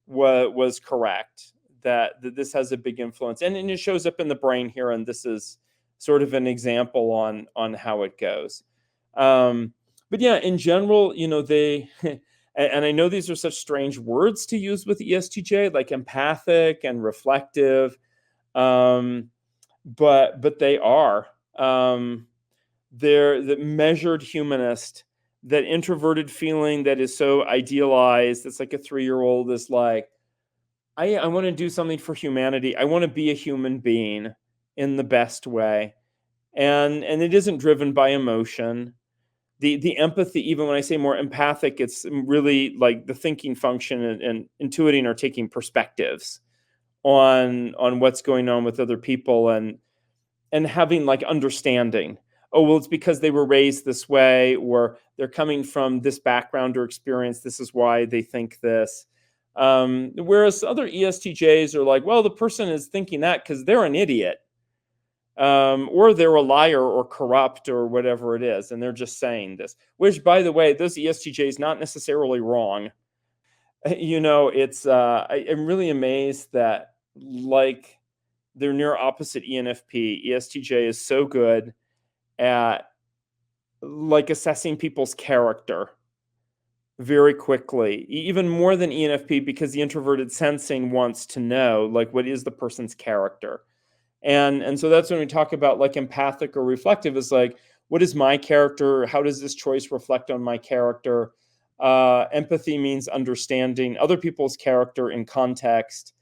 was correct. That this has a big influence. And it shows up in the brain here, and this is sort of an example on how it goes. But yeah, in general, they and I know these are such strange words to use with ESTJ, like empathic and reflective, um, but they are. They're the measured humanist, that introverted feeling that is so idealized. It's like a 3-year-old is like, I want to do something for humanity. I want to be a human being in the best way, and it isn't driven by emotion. The empathy, even when I say more empathic, it's really like the thinking function and intuiting or taking perspectives on what's going on with other people, and having like understanding. Oh, well, it's because they were raised this way, or they're coming from this background or experience. This is why they think this. Whereas other ESTJs are like, well, the person is thinking that because they're an idiot, or they're a liar or corrupt or whatever it is, and they're just saying this. Which, by the way, those ESTJs not necessarily wrong. It's I'm really amazed that like their near opposite ENFP, ESTJ is so good at like assessing people's character very quickly, even more than ENFP, because the introverted sensing wants to know like what is the person's character. And so that's when we talk about like empathic or reflective, is like, what is my character? How does this choice reflect on my character? Empathy means understanding other people's character in context.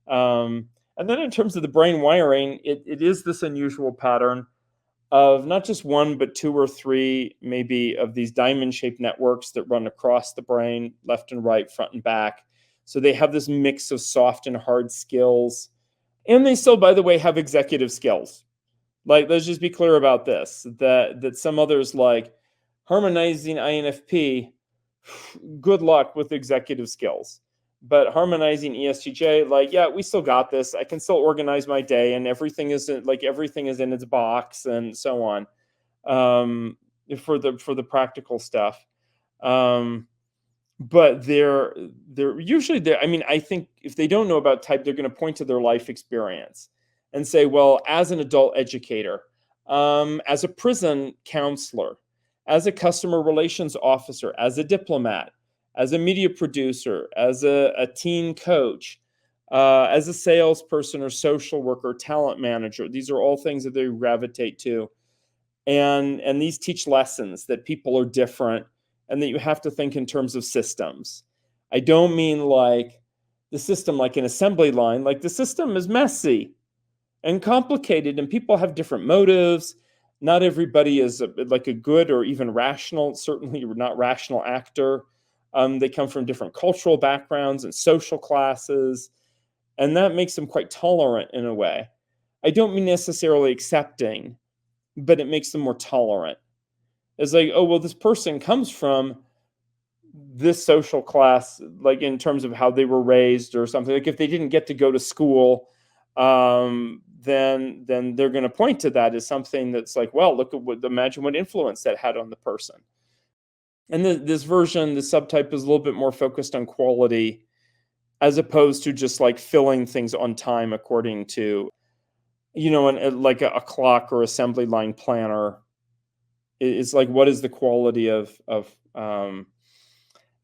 And then in terms of the brain wiring, it is this unusual pattern of not just one, but two or three, maybe, of these diamond-shaped networks that run across the brain, left and right, front and back. So they have this mix of soft and hard skills. And they still, by the way, have executive skills. Like, let's just be clear about this, that some others, like harmonizing INFP, good luck with executive skills. But harmonizing ESTJ, like, yeah, we still got this. I can still organize my day, and everything is in its box, and so on. For the practical stuff. But they're usually there. I mean, I think if they don't know about type, they're going to point to their life experience and say, well, as an adult educator, as a prison counselor, as a customer relations officer, as a diplomat, as a media producer, as a teen coach, as a salesperson or social worker, talent manager. These are all things that they gravitate to. And these teach lessons that people are different and that you have to think in terms of systems. I don't mean like the system like an assembly line. Like the system is messy and complicated, and people have different motives. Not everybody is like a good or even rational, certainly not rational actor. They come from different cultural backgrounds and social classes, and that makes them quite tolerant in a way. I don't mean necessarily accepting, but it makes them more tolerant. It's like, oh, well, this person comes from this social class, like in terms of how they were raised or something. Like if they didn't get to go to school, then they're going to point to that as something that's like, well, look at imagine what influence that had on the person. And this version, the subtype, is a little bit more focused on quality, as opposed to just like filling things on time according to, like a clock or assembly line planner. It's like, what is the quality of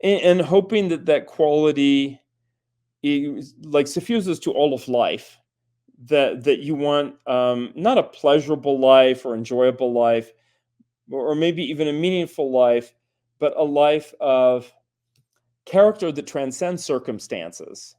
and hoping that quality like suffuses to all of life, that you want, not a pleasurable life or enjoyable life, or maybe even a meaningful life, but a life of character that transcends circumstances,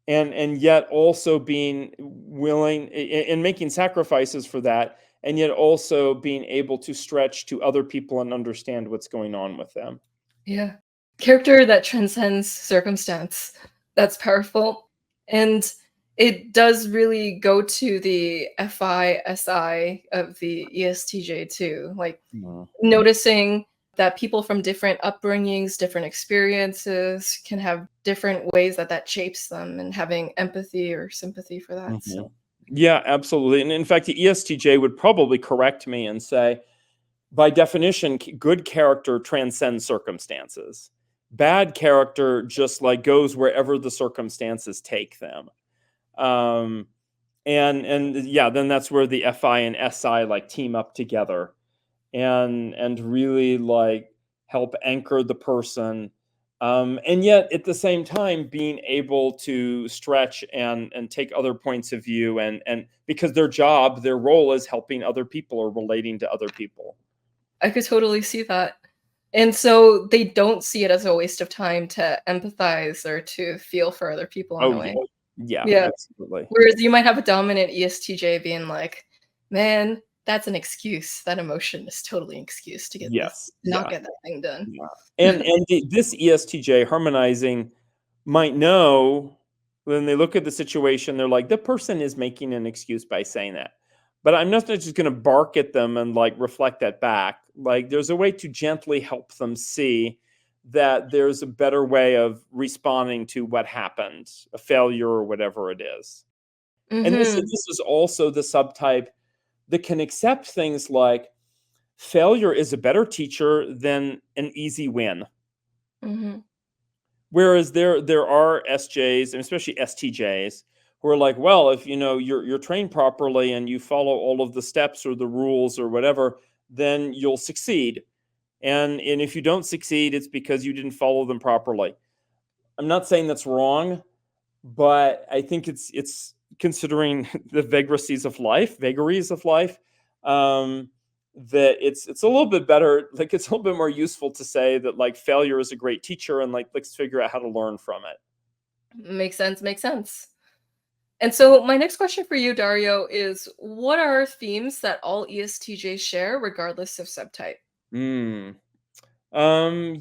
and yet also being willing and making sacrifices for that, and yet also being able to stretch to other people and understand what's going on with them. Yeah. Character that transcends circumstance. That's powerful. And it does really go to the FISI of the ESTJ too. Like Mhm. noticing that people from different upbringings, different experiences can have different ways that shapes them, and having empathy or sympathy for that. Mhm. So, Yeah, absolutely. And in fact, the ESTJ would probably correct me and say, by definition, good character transcends circumstances. Bad character just like goes wherever the circumstances take them. Um, and yeah, then that's where the FI and SI like team up together, and really like help anchor the person. And yet at the same time being able to stretch and take other points of view, and because their role is helping other people or relating to other people. I could totally see that. And so they don't see it as a waste of time to empathize or to feel for other people in Oh a yeah, way. yeah, Yeah. absolutely. Whereas you might have a dominant ESTJ being like, "Man, that's an excuse. That emotion is totally an excuse to get this Yes, not yeah, get that thing done." yeah. This ESTJ harmonizing might know, when they look at the situation, they're like, the person is making an excuse by saying that. But I'm not just going to bark at them and like reflect that back. Like there's a way to gently help them see that there's a better way of responding to what happened, a failure or whatever it is. And this Mhm, this is also the subtype that can accept things like failure is a better teacher than an easy win. mhm. Whereas there are SJs, and especially STJs, who are like, well, if you're trained properly and you follow all of the steps or the rules or whatever, then you'll succeed. And if you don't succeed, it's because you didn't follow them properly. I'm not saying that's wrong, but I think it's considering the vagaries of life, um, that it's a little bit better. Like it's a little bit more useful to say that like failure is a great teacher, and like let's figure out how to learn from it. Makes sense, makes sense. And so my next question for you, Dario, is what are themes that all ESTJs share regardless of subtype? Mm.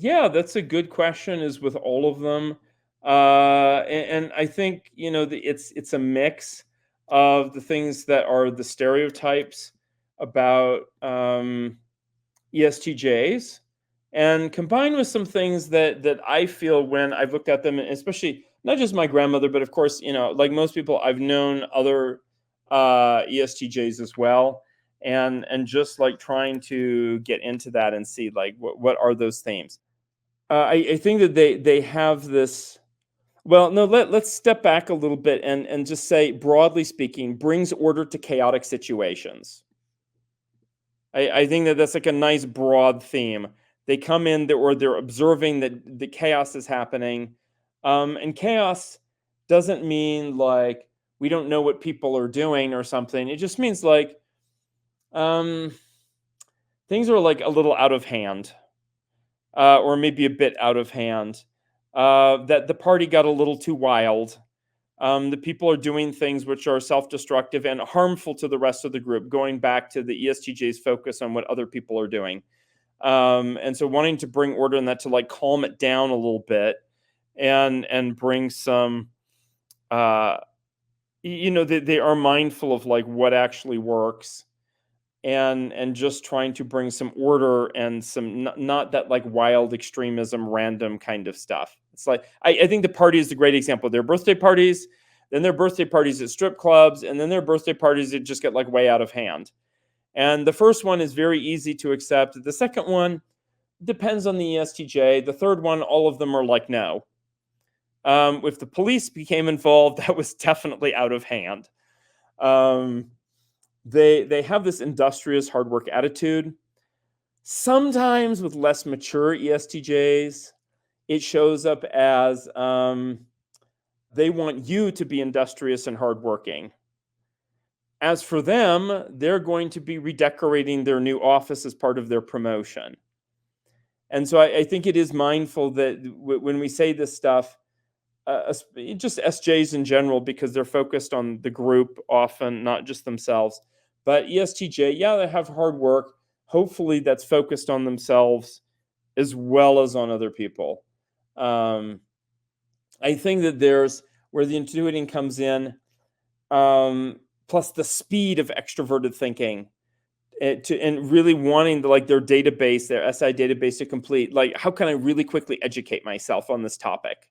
Yeah, that's a good question. Is with all of them, and I think it's a mix of the things that are the stereotypes about ESTJs, and combined with some things that I feel when I've looked at them, and especially not just my grandmother, but of course, like most people, I've known other ESTJs as well, and just like trying to get into that and see like what are those themes. I think that they have this. Well, no, let's step back a little bit and just say, broadly speaking, brings order to chaotic situations. I think that that's like a nice broad theme. They come in there, or they're observing that the chaos is happening. And chaos doesn't mean like we don't know what people are doing or something. It just means like um, things are like a little out of hand, or maybe a bit out of hand. That the party got a little too wild. The people are doing things which are self-destructive and harmful to the rest of the group, going back to the ESTJ's focus on what other people are doing. And so wanting to bring order in that, to like calm it down a little bit, and bring some uh, they are mindful of like what actually works, and just trying to bring some order and some not that like wild extremism, random kind of stuff. It's like I think the party is a great example. Their birthday parties, then their birthday parties at strip clubs, and then their birthday parties that just get like way out of hand. And the first one is very easy to accept. The second one depends on the ESTJ. The third one, all of them are like no. If the police became involved, that was definitely out of hand. Um, they have this industrious hard work attitude. Sometimes with less mature ESTJs, it shows up as they want you to be industrious and hardworking. As for them, they're going to be redecorating their new office as part of their promotion. And so I think it is mindful that when we say this stuff, just SJs in general, because they're focused on the group often, not just themselves. But ESTJ, yeah, they have hard work. Hopefully that's focused on themselves as well as on other people. I think that there's where the intuiting comes in, plus the speed of extroverted thinking, and really wanting their database, their SI database to complete. Like, how can I really quickly educate myself on this topic?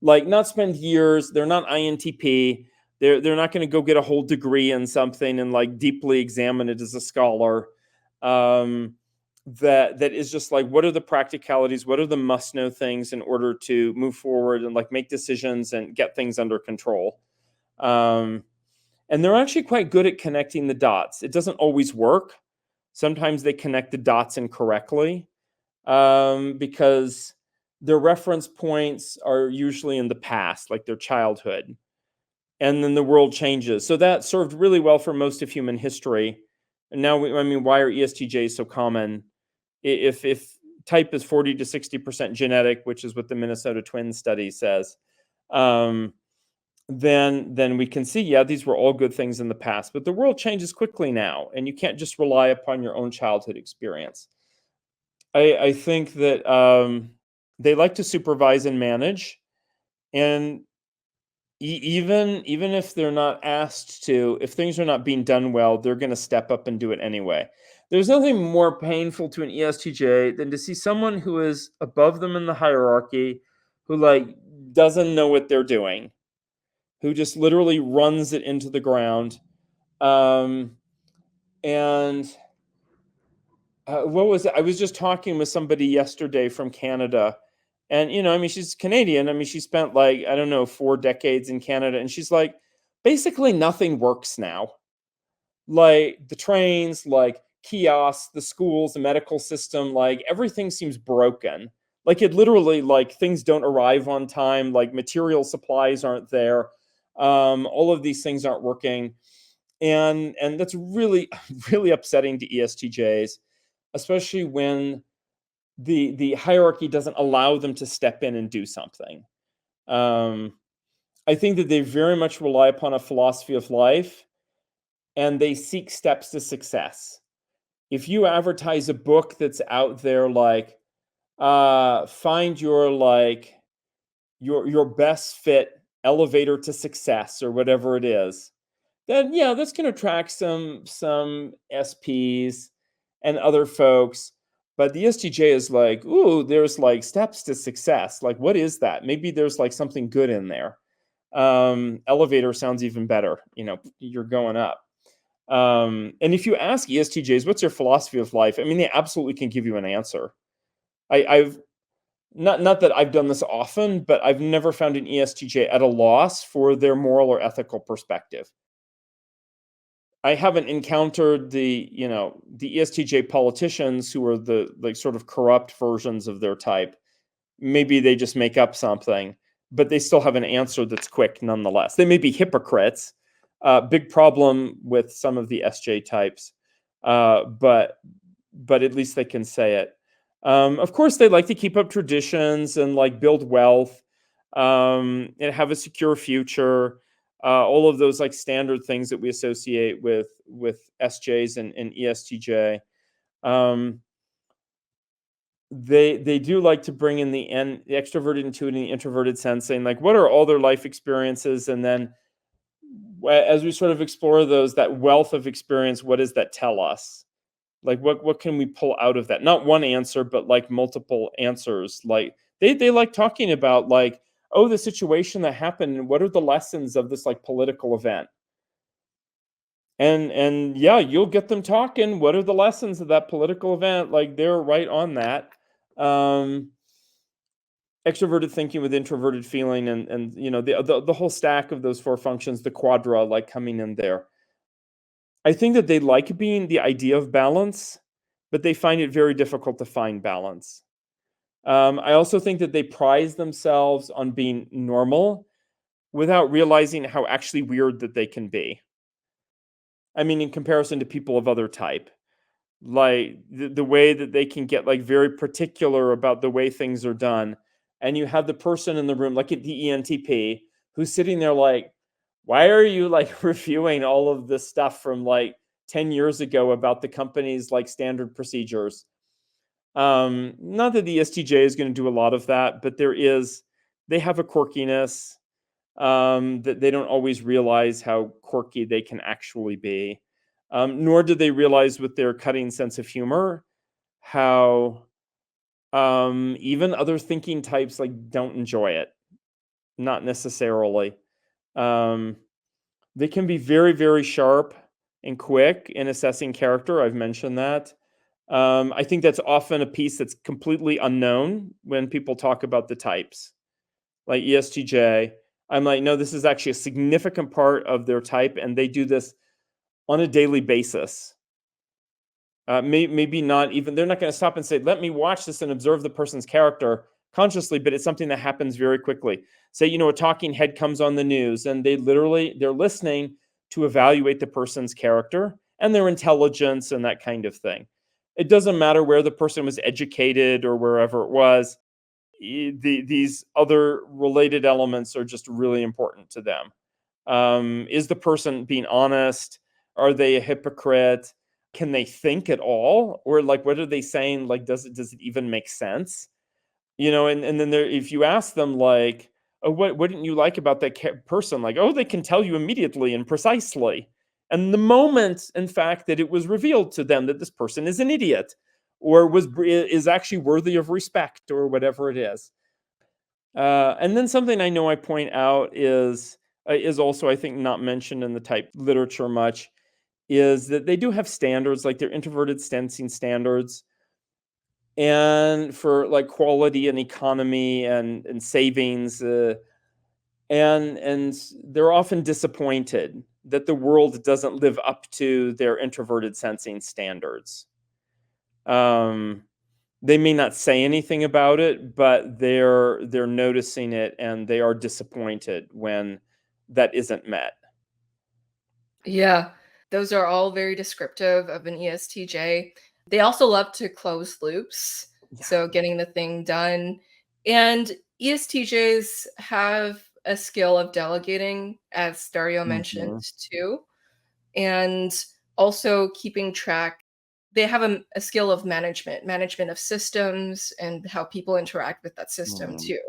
Like, not spend years. They're not INTP. They're not going to go get a whole degree in something and like deeply examine it as a scholar. That is just like, what are the practicalities? What are the must know things in order to move forward and like make decisions and get things under control? And they're actually quite good at connecting the dots. It doesn't always work. Sometimes they connect the dots incorrectly, because their reference points are usually in the past, like their childhood. And then the world changes. So that served really well for most of human history. And now, why are ESTJs so common? If type is 40 to 60% genetic, which is what the Minnesota Twins study says, then we can see, yeah, these were all good things in the past, but the world changes quickly now, and you can't just rely upon your own childhood experience. I think that they like to supervise and manage, and even if they're not asked to, if things are not being done well, they're going to step up and do it anyway. There's nothing more painful to an ESTJ than to see someone who is above them in the hierarchy, who like doesn't know what they're doing, who just literally runs it into the ground. And what was it? I was just talking with somebody yesterday from Canada. And, she's Canadian. She spent like, I don't know, 4 decades in Canada. And she's like, basically nothing works now. Like the trains, like kiosks, the schools, the medical system, like everything seems broken. Like it literally, like things don't arrive on time, like material supplies aren't there. All of these things aren't working. And that's really, really upsetting to ESTJs, especially when the hierarchy doesn't allow them to step in and do something. I think that they very much rely upon a philosophy of life, and they seek steps to success. If you advertise a book that's out there like, find your like your best fit elevator to success or whatever it is, then yeah, that's going to attract some SPs and other folks. But the STJ is like, ooh, there's like steps to success. Like, what is that? Maybe there's like something good in there. Elevator sounds even better. You're going up. And if you ask ESTJs, what's your philosophy of life? They absolutely can give you an answer. I've not that I've done this often, but I've never found an ESTJ at a loss for their moral or ethical perspective. I haven't encountered the ESTJ politicians who are the like sort of corrupt versions of their type. Maybe they just make up something, but they still have an answer that's quick nonetheless. They may be hypocrites. Big problem with some of the SJ types, but at least they can say it. Of course, they like to keep up traditions and like build wealth, and have a secure future. All of those like standard things that we associate with SJs and ESTJ. They do like to bring in the extroverted intuitive and the introverted sensing, like what are all their life experiences, and then as we sort of explore those, that wealth of experience, what does that tell us? Like, what can we pull out of that? Not one answer, but like multiple answers. Like they like talking about like, oh, the situation that happened, and what are the lessons of this like political event? And yeah, you'll get them talking. What are the lessons of that political event? Like they're right on that. Um, Extroverted thinking with introverted feeling, and you know the whole stack of those four functions, the quadra, like coming in there. I think that they like being the idea of balance, but they find it very difficult to find balance. I also think that they prize themselves on being normal without realizing how actually weird that they can be. I mean, in comparison to people of other type, like the way that they can get like very particular about the way things are done. And you have the person in the room, like at the ENTP, who's sitting there like, why are you like reviewing all of this stuff from like 10 years ago about the company's like standard procedures? Not that the ESTJ is going to do a lot of that, but they have a quirkiness that they don't always realize how quirky they can actually be. Nor do they realize with their cutting sense of humor how even other thinking types like don't enjoy it. Not necessarily. They can be very, very sharp and quick in assessing character. I've mentioned that. I think that's often a piece that's completely unknown when people talk about the types. Like ESTJ, I'm like, no, this is actually a significant part of their type, and they do this on a daily basis. Maybe not even, they're not going to stop and say, let me watch this and observe the person's character consciously, but it's something that happens very quickly. Say, you know, a talking head comes on the news, and they're listening to evaluate the person's character and their intelligence and that kind of thing. It doesn't matter where the person was educated or wherever it was. These other related elements are just really important to them. Is the person being honest? Are they a hypocrite? Can they think at all? Or like, what are they saying? Like, does it even make sense? You know, and then if you ask them like, oh, what didn't you like about that person? Like, oh, they can tell you immediately and precisely. And the moment, in fact, that it was revealed to them that this person is an idiot or is actually worthy of respect or whatever it is. And then something I know I point out is also, I think, not mentioned in the type literature much, is that they do have standards, like their introverted sensing standards, and for like quality and economy and savings, and they're often disappointed that the world doesn't live up to their introverted sensing standards. They may not say anything about it, but they're noticing it, and they are disappointed when that isn't met. Yeah, those are all very descriptive of an ESTJ. They also love to close loops, Yeah. so getting the thing done. And ESTJs have a skill of delegating, as Dario mentioned Mhm. too, and also keeping track. They have a skill of management of systems and how people interact with that system Mhm. too.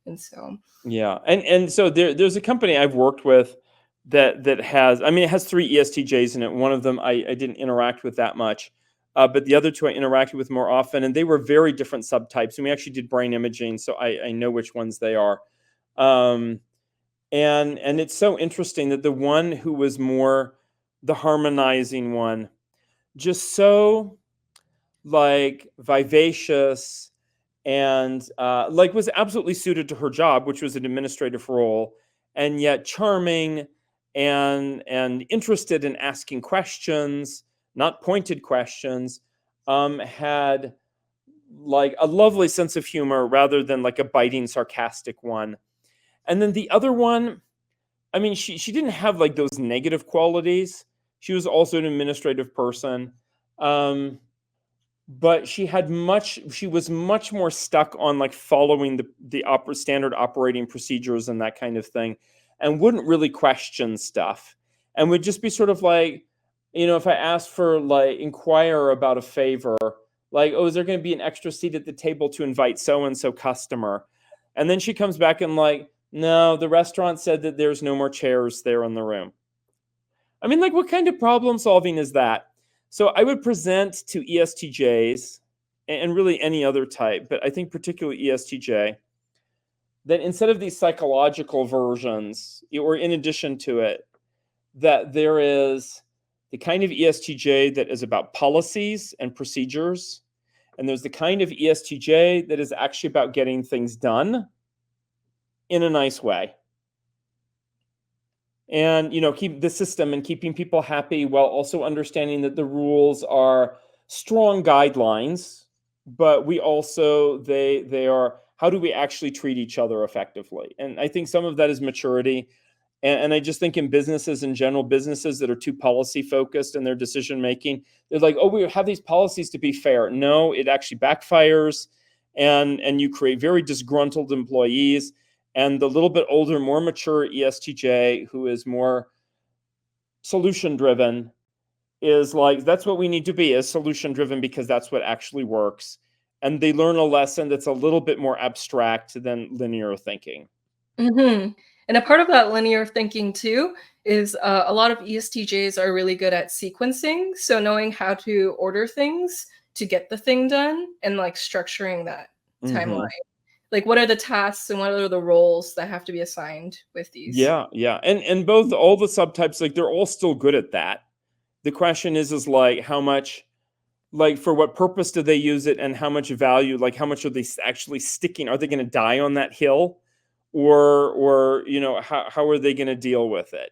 And so, Yeah, and so there's a company I've worked with that has, I mean, it has 3 ESTJs in it. One of them I didn't interact with that much, but the other 2 I interacted with more often, and they were very different subtypes. And we actually did brain imaging, so I know which ones they are. Um, and it's so interesting that the one who was more the harmonizing one, just so like vivacious and like was absolutely suited to her job, which was an administrative role, and yet charming and interested in asking questions, not pointed questions, had like a lovely sense of humor rather than like a biting sarcastic one. And then the other one, I mean, she didn't have like those negative qualities. She was also an administrative person. But she was much more stuck on like following the standard operating procedures and that kind of thing, and wouldn't really question stuff, and would just be sort of like, you know, if I asked for like inquire about a favor, like, oh, is there going to be an extra seat at the table to invite so and so customer? And then she comes back and like, No, the restaurant said that there's no more chairs there in the room. I mean, like, what kind of problem solving is that? So I would present to ESTJs and really any other type, but I think particularly ESTJ, that instead of these psychological versions, or in addition to it, that there is the kind of ESTJ that is about policies and procedures, and there's the kind of ESTJ that is actually about getting things done in a nice way. And keep the system and keeping people happy while also understanding that the rules are strong guidelines, but we also they are, how do we actually treat each other effectively? And I think some of that is maturity. And I just think in businesses in general, businesses that are too policy focused in their decision making, they're like, oh, we have these policies to be fair. No, it actually backfires, and you create very disgruntled employees. And the little bit older, more mature ESTJ, who is more solution driven, is like, that's what we need to be, is solution driven, because that's what actually works. And they learn a lesson that's a little bit more abstract than linear thinking. Mhm. And a part of that linear thinking too is a lot of ESTJs are really good at sequencing. So knowing how to order things to get the thing done and like structuring that timeline. Mm-hmm. Like what are the tasks and what are the roles that have to be assigned with these? Yeah, yeah. And both, all the subtypes, like, they're all still good at that. The question is like, how much, like, for what purpose do they use it, and how much value, like, how much are they actually sticking? Are they going to die on that hill, or how are they going to deal with it?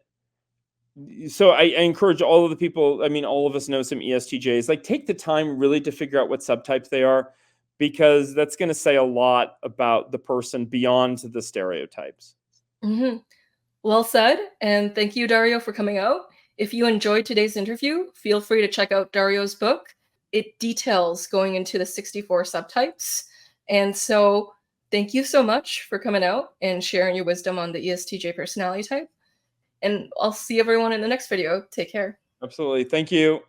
So I encourage all of the people, I mean, all of us know some ESTJs, like, take the time really to figure out what subtypes they are, because that's going to say a lot about the person beyond the stereotypes. Mhm. Well said. And thank you, Dario, for coming out. If you enjoyed today's interview, feel free to check out Dario's book. It details going into the 64 subtypes. And so, thank you so much for coming out and sharing your wisdom on the ESTJ personality type. And I'll see everyone in the next video. Take care. Absolutely. Thank you.